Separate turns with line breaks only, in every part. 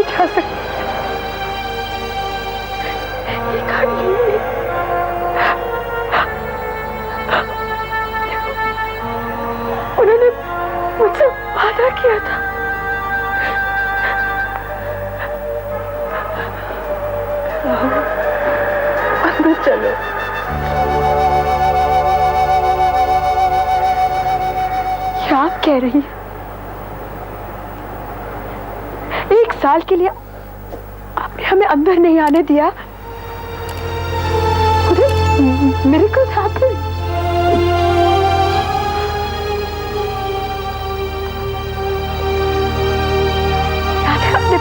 नहीं जा सकती। ये घर नहीं। उन्होंने मुझसे वादा किया था। अंदर चलो। क्या आप कह रही हैं? 1 साल के लिए आपने हमें अंदर नहीं आने दिया? Miracle happen. आपने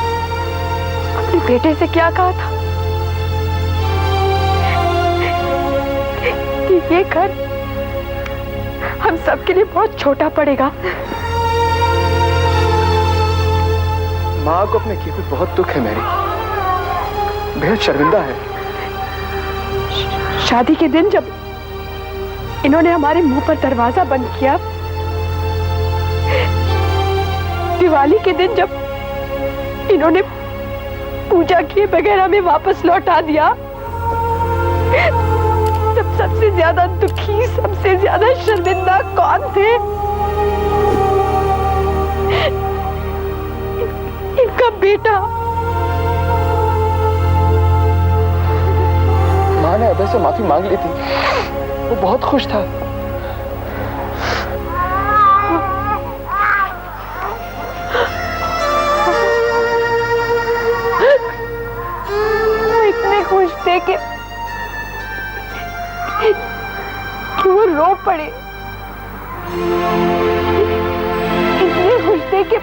अपने बेटे से क्या कहा था कि ये घर हम सबके लिए बहुत छोटा पड़ेगा।
माँ को अपने किए पे बहुत दुख है मेरी, बेहद शर्मिंदा है।
शादी के दिन जब इन्होंने हमारे मुंह पर दरवाजा बंद किया, दिवाली के दिन जब इन्होंने पूजा किए बगैर हमें वापस लौटा दिया, तब सबसे ज्यादा दुखी, सबसे ज्यादा शर्मिंदा कौन थे? इनका बेटा।
माँ ने अभय से माफी मांग ली थी, वो बहुत खुश था।
वो इतने खुश थे कि वो रो पड़े। इतने खुश थे कि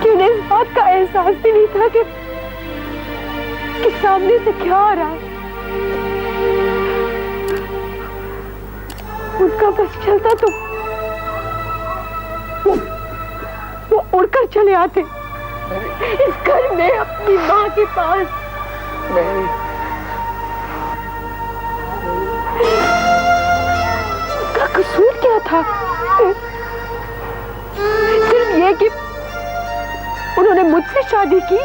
उन्हें इस बात का एहसास भी नहीं था कि सामने से क्या आ रहा है। उनका बस चलता तो वो उड़कर चले आते इस घर में अपनी माँ के पास। उसका कसूर क्या था? सिर्फ ये कि उन्होंने मुझसे शादी की।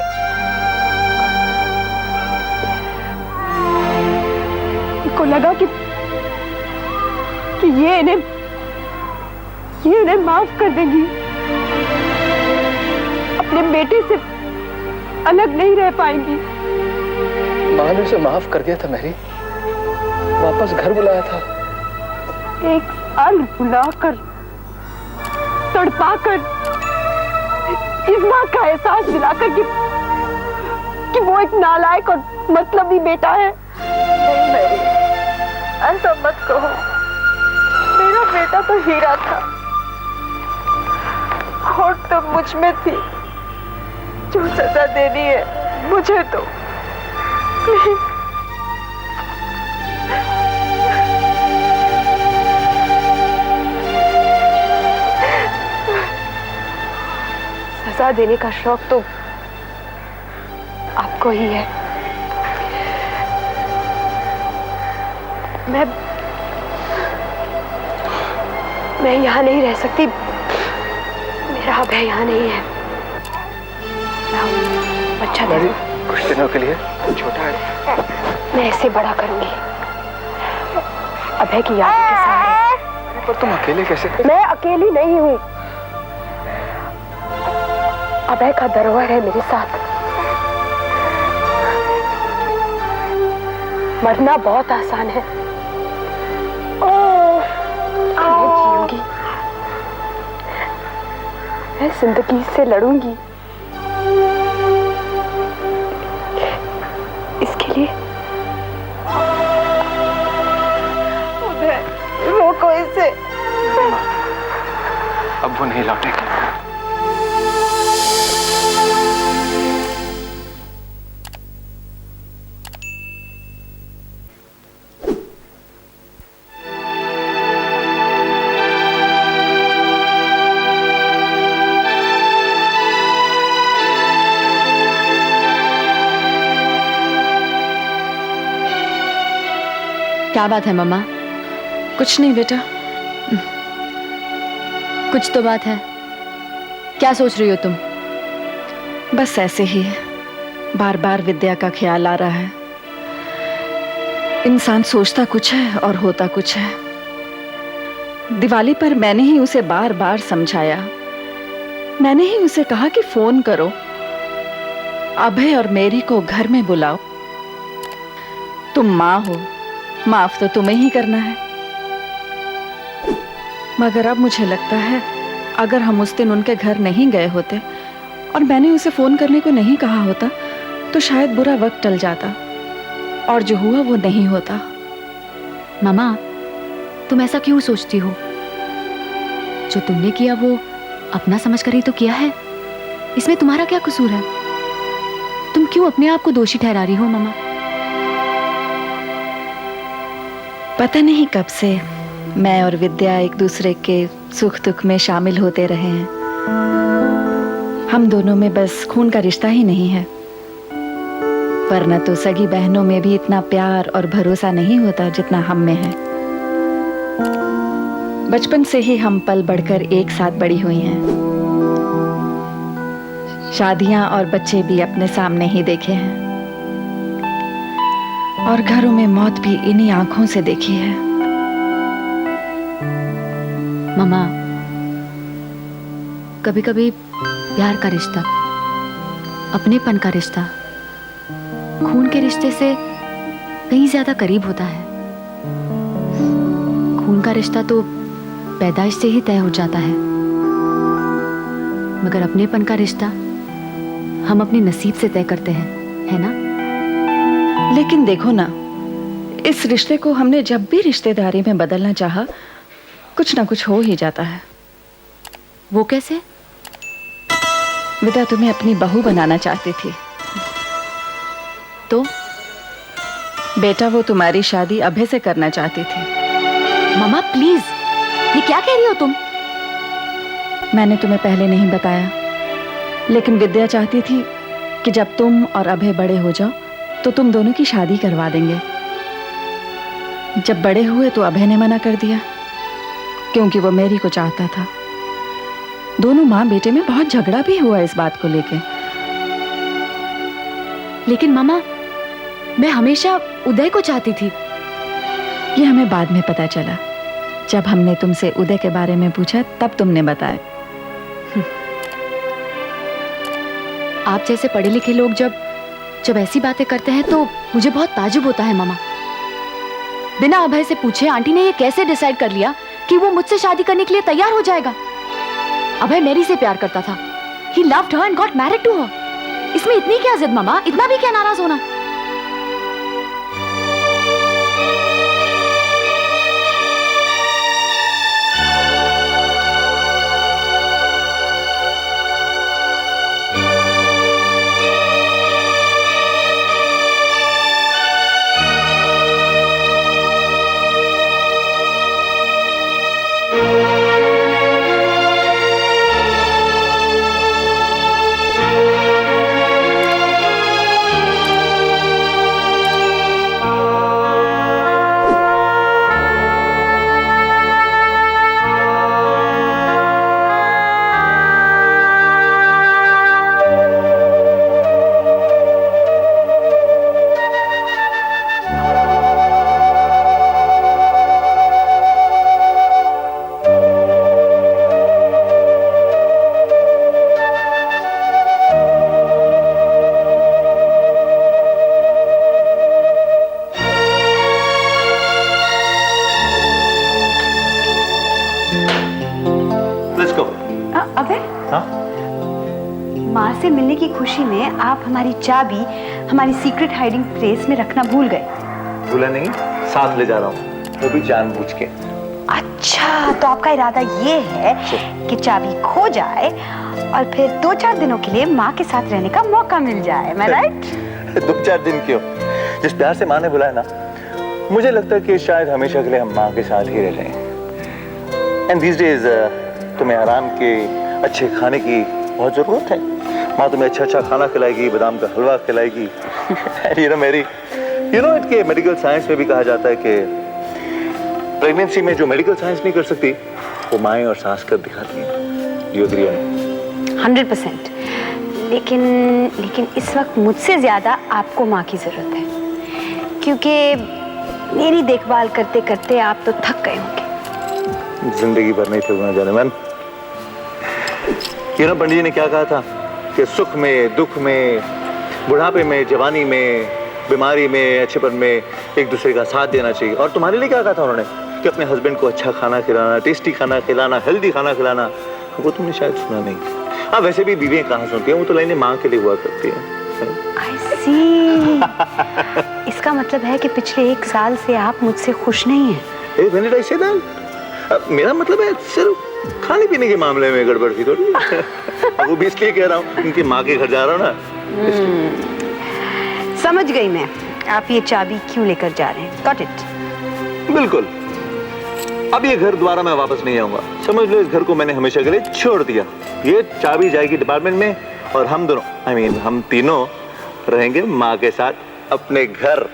को लगा कि ये इन्हें माफ कर देगी, अपने बेटे से अलग नहीं रह पाएंगी।
माँ ने उसे माफ कर दिया था मैरी, वापस घर बुलाया था।
1 साल बुलाकर, तड़पाकर, इस बात का एहसास दिलाकर कि वो एक नालायक और मतलबी बेटा है। नहीं मैरी, ऐसा मत कहो। मेरा बेटा तो हीरा था और तुम मुझ में थी। जो सजा देनी है मुझे तो प्लीज। सजा देने का शौक तो आपको ही है। मैं यहाँ नहीं रह सकती। मेरा अभय यहाँ नहीं है। अच्छा दे
कुछ दिनों के लिए, छोटा है।
मैं इसे बड़ा करूंगी अभय की याद के साथ।
पर तुम अकेले कैसे?
मैं अकेली नहीं हूँ। अभय का धरोहर है मेरे साथ। मरना बहुत आसान है। मैं जीऊंगी, मैं जिंदगी से लड़ूंगी। इसके लिए रोको इसे।
अब वो नहीं लौटेगा।
क्या बात है मम्मा? कुछ नहीं बेटा। कुछ तो बात है। क्या सोच रही हो तुम?
बस ऐसे ही बार बार विद्या का ख्याल आ रहा है। इंसान सोचता कुछ है और होता कुछ है। दिवाली पर मैंने ही उसे बार बार समझाया। मैंने ही उसे कहा कि फोन करो, अभय और मेरी को घर में बुलाओ। तुम माँ हो, माफ तो तुम्हें ही करना है। मगर अब मुझे लगता है अगर हम उस दिन उनके घर नहीं गए होते और मैंने उसे फोन करने को नहीं कहा होता तो शायद बुरा वक्त टल जाता और जो हुआ वो नहीं होता।
मामा, तुम ऐसा क्यों सोचती हो? जो तुमने किया वो अपना समझ कर ही तो किया है। इसमें तुम्हारा क्या कसूर है? तुम क्यों अपने आप को दोषी ठहरा रही हो मामा?
पता नहीं कब से मैं और विद्या एक दूसरे के सुख दुख में शामिल होते रहे हैं। हम दोनों में बस खून का रिश्ता ही नहीं है, वरना तो सगी बहनों में भी इतना प्यार और भरोसा नहीं होता जितना हम में है। बचपन से ही हम पल बढ़कर एक साथ बड़ी हुई हैं। शादियां और बच्चे भी अपने सामने ही देखे हैं और घरों में मौत भी इन्हीं आंखों से देखी है।
मामा, कभी कभी प्यार का रिश्ता, अपनेपन का रिश्ता खून के रिश्ते से कहीं ज्यादा करीब होता है। खून का रिश्ता तो पैदाइश से ही तय हो जाता है, मगर अपनेपन का रिश्ता हम अपने नसीब से तय करते हैं, है ना?
लेकिन देखो ना, इस रिश्ते को हमने जब भी रिश्तेदारी में बदलना चाहा, कुछ ना कुछ हो ही जाता है।
वो कैसे?
विद्या तुम्हें अपनी बहू बनाना चाहती थी,
तो
बेटा वो तुम्हारी शादी अभय से करना चाहती थी।
मामा प्लीज, ये क्या कह रही हो तुम?
मैंने तुम्हें पहले नहीं बताया, लेकिन विद्या चाहती थी कि जब तुम और अभय बड़े हो जाओ तो तुम दोनों की शादी करवा देंगे। जब बड़े हुए तो अभय ने मना कर दिया, क्योंकि वो मेरी को चाहता था। दोनों माँ बेटे में बहुत झगड़ा भी हुआ इस बात को लेके।
लेकिन मामा, मैं हमेशा उदय को चाहती थी।
ये हमें बाद में पता चला। जब हमने तुमसे उदय के बारे में पूछा तब तुमने बताया।
आप जैसे पढ़े लिखे लोग जब ऐसी बातें करते हैं तो मुझे बहुत ताजुब होता है मामा। बिना अभय से पूछे आंटी ने ये कैसे डिसाइड कर लिया कि वो मुझसे शादी करने के लिए तैयार हो जाएगा? अभय मेरी से प्यार करता था। He loved her and got married to her. इसमें इतनी क्या जिद मामा? इतना भी क्या नाराज होना?
माँ से मिलने की खुशी में आप हमारी चाबी हमारी सीक्रेट हाइडिंग प्लेस में रखना भूल गए।
भूला नहीं, साथ ले जा रहा हूँ, वो भी जानबूझ के।
अच्छा, तो आपका इरादा ये है कि चाबी खो जाए और फिर 2-4 दिनों के लिए माँ के साथ रहने का मौका मिल जाए, मैं राइट?
2-4 दिन क्यों? जिस प्यार से माँ ने बुलाया ना, मुझे लगता है कि शायद हमेशा के लिए हम माँ के साथ ही रह लें। एंड दीस डेज तुम्हें आराम के अच्छे खाने की बहुत जरूरत है। माँ तुम्हें अच्छा खाना खिलाएगी, बादाम का हलवा खिलाएगी। इट के मेडिकल साइंस में भी कहा जाता है कि प्रेगनेंसी में जो मेडिकल साइंस नहीं कर सकती वो माएँ और सास कर दिखाती हैं। You agree?
100%। लेकिन इस वक्त मुझसे ज्यादा आपको माँ की जरूरत है, क्योंकि मेरी देखभाल करते करते आप तो थक गए होंगे।
जिंदगी भर नहीं थकना जाने मन। ये ना पंडित जी ने क्या कहा था कि सुख में, दुख में, बुढ़ापे में, जवानी में, बीमारी में, अच्छेपन में एक दूसरे का साथ देना चाहिए। और तुम्हारे लिए क्या कहा था उन्होंने कि अपने हस्बैंड को अच्छा खाना खिलाना, टेस्टी खाना खिलाना, हेल्दी खाना खिलाना। वो तुमने शायद सुना नहीं। हाँ, वैसे भी बीवियां कहाँ सुनती हैं, वो तो लाइनें माँ के लिए हुआ करती हैं।
I see। इसका मतलब है कि पिछले 1 साल से आप मुझसे खुश नहीं हैं।
Hey, when did I say that? मेरा मतलब है सिर्फ खाने पीने के मामले में गड़बड़ थी थोड़ी। वो भी इसलिए कह रहा हूँ, उनकी माँ के घर जा रहा हूँ ना।
समझ गई मैं, आप ये चाबी क्यों लेकर जा रहे हैं। Got it।
बिल्कुल। अब ये घर दोबारा मैं वापस नहीं आऊंगा। समझ लो इस घर को मैंने हमेशा के लिए छोड़ दिया। ये चाबी जाएगी डिपार्टमेंट में और हम दोनों, हम तीनों रहेंगे माँ के साथ अपने घर।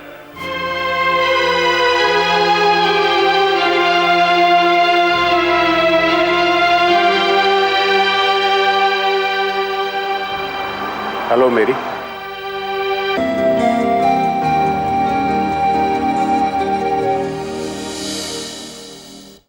हेलो मेरी।